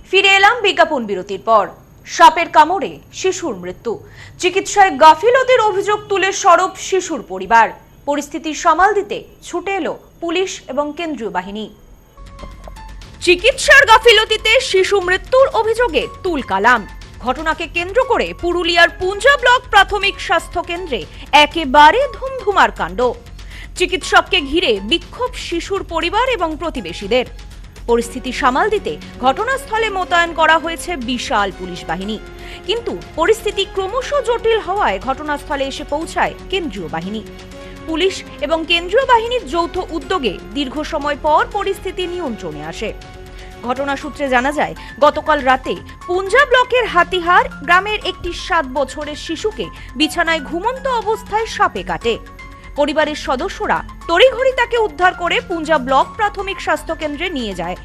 ফিরে এলাম বিজ্ঞাপন বিরতির পর। সাপের কামড়ে শিশুর মৃত্যু, চিকিৎসায় গাফিলতির অভিযোগ তুলে সরব শিশুর পরিবার। পরিস্থিতি সামাল দিতে ছুটে এলো পুলিশ এবং কেন্দ্রীয় বাহিনী। চিকিৎসার গাফিলতিতে শিশু মৃত্যুর অভিযোগে তুলকালাম। ঘটনাকে কেন্দ্র করে পুরুলিয়ার পুঞ্জা ব্লক প্রাথমিক স্বাস্থ্য কেন্দ্রে একেবারে ধুমধুমার কাণ্ড। চিকিৎসককে ঘিরে বিক্ষোভ শিশুর পরিবার এবং প্রতিবেশীদের। পরিস্থিতি সামাল দিতে ঘটনাস্থলে মোতায়েন করা হয়েছে বিশাল পুলিশ বাহিনী, কিন্তু পরিস্থিতি ক্রমশ জটিল হওয়ায় ঘটনাস্থলে এসে পৌঁছায় কেন্দ্রীয় বাহিনী। পুলিশ এবং কেন্দ্রীয় বাহিনীর যৌথ উদ্যোগে দীর্ঘ সময় পর পরিস্থিতি নিয়ন্ত্রণে আসে। ঘটনা সূত্রে জানা যায়, গতকাল রাতে পুঞ্জা ব্লকের হাতিহার গ্রামের একটি 7 বছরের শিশুকে বিছানায় ঘুমন্ত অবস্থায় সাপে কাটে। পরিবারের সদস্যরা তড়িঘড়ি তাকে উদ্ধার করে পুঞ্জা ব্লক প্রাথমিক স্বাস্থ্য কেন্দ্রে নিয়ে যায়।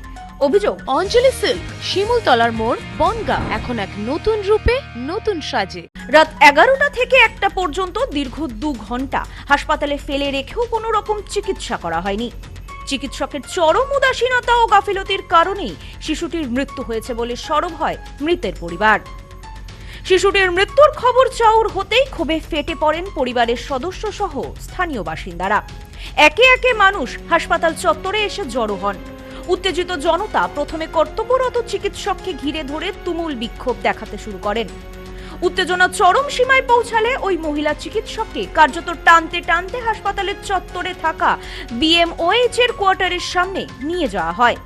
অভিযোগ, অঞ্জলি সিল্ক, শিমুলতলার মোড়, বনগাঁ এখন এক নতুন রূপে, নতুন সাজে। রাত 11টা থেকে 1টা পর্যন্ত দীর্ঘ 2 ঘন্টা হাসপাতালে ফেলে রেখেও কোনো রকম চিকিৎসা করা হয়নি। চিকিৎসকের চরম উদাসীনতা ও গাফিলতির কারণেই শিশুটির মৃত্যু হয়েছে বলে সরব হয় মৃতের পরিবার। শিশুটির মৃত্যুর খবর চাউর হতেই ক্ষোভে ফেটে পড়েন পরিবারের সদস্য সহ স্থানীয় বাসিন্দারা। একে একে মানুষ হাসপাতাল চত্বরে এসে জড়ো হন। উত্তেজিত জনতা প্রথমে কর্তব্যরত চিকিৎসককে ঘিরে ধরে তুমুল বিক্ষোভ দেখাতে শুরু করেন। উত্তেজনা চরম সীমায় পৌঁছালে ওই মহিলা চিকিৎসককে কার্যত টানতে টানতে হাসপাতালের চত্বরে থাকা BMOH এর কোয়ার্টারের সামনে নিয়ে যাওয়া হয়।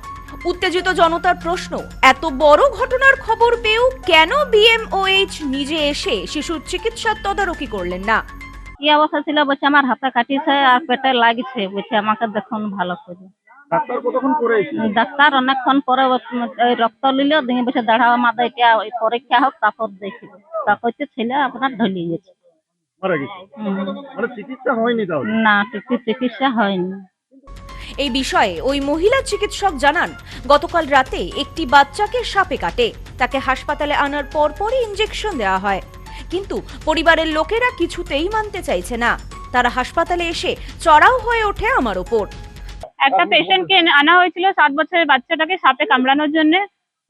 উত্তেজিত জনতার প্রশ্ন, এত বড় ঘটনার খবর পেয়েও কেন BMOH নিজে এসে শিশুর চিকিৎসার তদারকি করলেন না? কি অবস্থা ছিল বলছে, আমার হাতে কাটিছে আর পেটে লাগিছে, বলছে আমাকে দেখুন ভালো করে। ডাক্তার কতক্ষণ পরে এসেছে? ডাক্তার অনেকক্ষণ পরে ওই রক্ত লিল, দিয়ে বসে দাঁড়াও মাথা এটা ওই পরীক্ষা হোক তারপর দেখব। তারপর ছেলে আপনার ঢলিয়ে গেছে, মারা গেছে। মানে চিকিৎসা হয়নি তাহলে? না, চিকিৎসা হয়নি। এই বিষয়ে ওই মহিলা চিকিৎসক জানান, গতকাল রাতে একটি বাচ্চাকে সাপে কাটে। তাকে হাসপাতালে আনার পরপরই ইনজেকশন দেওয়া হয়, কিন্তু পরিবারের লোকেরা কিছুতেই মানতে চাইছে না। তারা হাসপাতালে এসে চড়াও হয়ে ওঠে আমার ওপর। একটা পেশেন্টকে আনা হয়েছিল 7 বছরের বাচ্চাটাকে সাপে কামড়ানোর জন্য।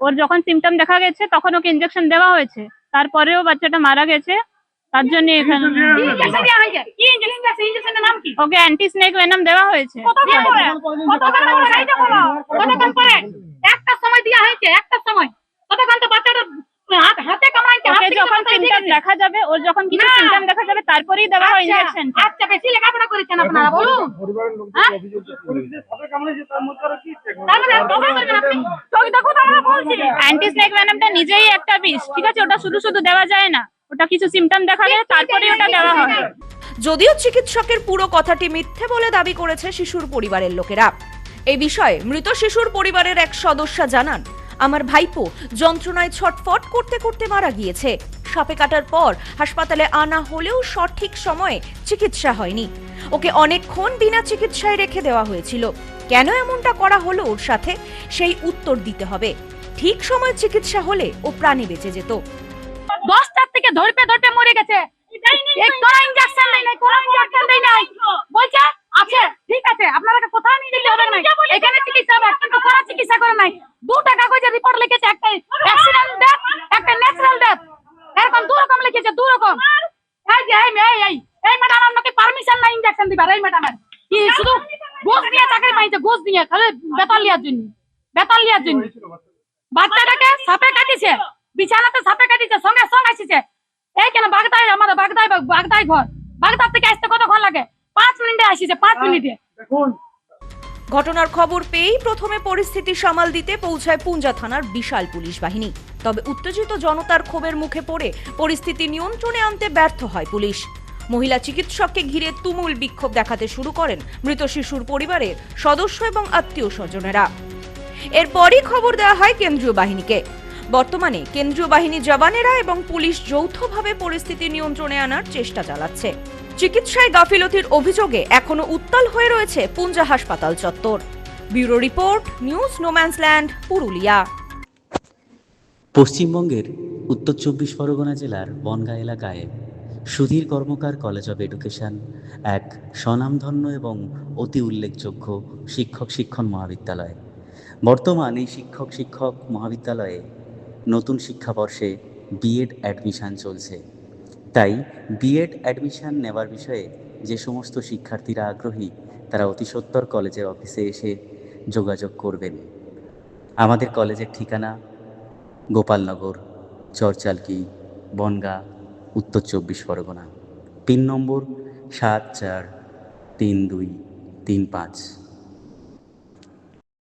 ওর যখন সিমটম দেখা গেছে তখন ওকে ইনজেকশন দেওয়া হয়েছে, তারপরেও বাচ্চাটা মারা গেছে। তার জন্য এখানে ওকে অ্যান্টি স্নেক ভেনাম দেওয়া হয়েছে। একটা সময় দেওয়া হয়েছে, একটা সময় কতক্ষণ তো বাচ্চাটা হাতে কামড়াইছে। ওকে যখন সিমটম দেখা যাবে, ওর যখন কিছু সিমটম দেখা যাবে তারপরেই দেওয়া হয় ইনজেকশন। আচ্ছা, বেশি লেখাপড়া করেছেন আপনারা, বলুন। পরিবারের লোকদের অভিযোগ পুলিশে সাপে কামড়েছে, তার মধ্যে আর কি অ্যান্টি স্নেক ভেনামটা নিজেই একটা বিষ, ঠিক আছে? ওটা শুধু শুধু দেওয়া যায় না, ওটা কিছু সিমটম দেখালে তারপরেই ওটা দেওয়া হয়। যদিও চিকিৎসকের পুরো কথাটি মিথ্যে বলে দাবি করেছে শিশুর পরিবারের লোকেরা। এই বিষয়ে মৃত শিশুর পরিবারের এক সদস্য জানান, আমার ভাইপো যন্ত্রণায় ছটফট করতে করতে মারা গিয়েছে। সাপে কাটার পর হাসপাতালে আনা হলেও সঠিক সময়ে চিকিৎসা হয়নি। ওকে অনেকক্ষণ বিনা চিকিৎসায় রেখে দেওয়া হয়েছিল। কেন এমনটা করা হলো ওর সাথে, সেই উত্তর দিতে হবে। ঠিক সময় চিকিৎসা হলে ও প্রাণে বেঁচে যেত। 10টার থেকে ধরতে ধরতে মরে গেছে। কোনো ইনজেকশন নাই, কোনো ইনজেকশন দেই নাই। বলছে আছে, ঠিক আছে, আপনারা কোথাও নিয়ে যেতে হবে না, এখানে চিকিৎসা হবে। কিন্তু কোনো চিকিৎসা করে নাই। 2 টাকা করে রিপোর্ট লিখেছে, একটা অ্যাক্সিডেন্ট ডেথ, একটা ন্যাচারাল ডেথ, এরকম 2 রকম লিখেছে, 2 রকম। এই যে এই ম্যাডাম, আপনাকে পারমিশন নাই ইনজেকশন দিবার। এই ম্যাডামের কি শুধু ঘুষ দিয়ে চাকরি পাইছে, ঘুষ দিয়ে খালি বেতন লিয়ার জন্য, বেতন লিয়ার জন্য। বাচ্চাটাকে সাপে কাটিছে, বিছানাতে সাপে কাটিছে, সঙ্গে সঙ্গে আসিছে। এই কেন বাগদাই, আমাদের বাগদাই ঘর, বাগদার থেকে আসতে কতক্ষণ লাগে? 5 মিনিটে আসিছে, 5 মিনিটে। ঘটনার খবর পেয়েই প্রথমে পরিস্থিতি সামাল দিতে পৌঁছায় পুঞ্জা থানার বিশাল পুলিশ বাহিনী। তবে উত্তেজিত জনতার ক্ষোভের মুখে পড়ে পরিস্থিতি নিয়ন্ত্রণে আনতে ব্যর্থ হয় পুলিশ। মহিলা চিকিৎসককে ঘিরে তুমুল বিক্ষোভ দেখাতে শুরু করেন মৃত শিশুর পরিবারের সদস্য এবং আত্মীয় স্বজনেরা। এরপরই খবর দেওয়া হয় কেন্দ্রীয় বাহিনীকে। বর্তমানে কেন্দ্রীয় বাহিনীর জওয়ানেরা এবং পুলিশ যৌথভাবে পরিস্থিতি নিয়ন্ত্রণে আনার চেষ্টা চালাচ্ছে। চিকিৎসায় গাফিলতির অভিযোগে এখনো উত্তাল হয়ে রয়েছে পুঞ্জা হাসপাতাল চত্বর। Bureau report, news no man's land, Purulia. পশ্চিমবঙ্গের উত্তর 24 পরগনা জেলার বনগাঁ এলাকায় সুধীর কর্মকার কলেজ অব এডুকেশন এক স্বনামধন্য এবং অতি উল্লেখযোগ্য শিক্ষক শিক্ষণ মহাবিদ্যালয়। বর্তমান এই শিক্ষক মহাবিদ্যালয়ে নতুন শিক্ষাবর্ষে বিএড অ্যাডমিশান চলছে। তাই বিএড অ্যাডমিশান নেওয়ার বিষয়ে যে সমস্ত শিক্ষার্থীরা আগ্রহী তারা অতি সত্বর কলেজের অফিসে এসে যোগাযোগ করবেন। আমাদের কলেজের ঠিকানা গোপালনগর, চরচালকি, বনগাঁ, উত্তর 24 পরগনা। পিন নম্বর 743235।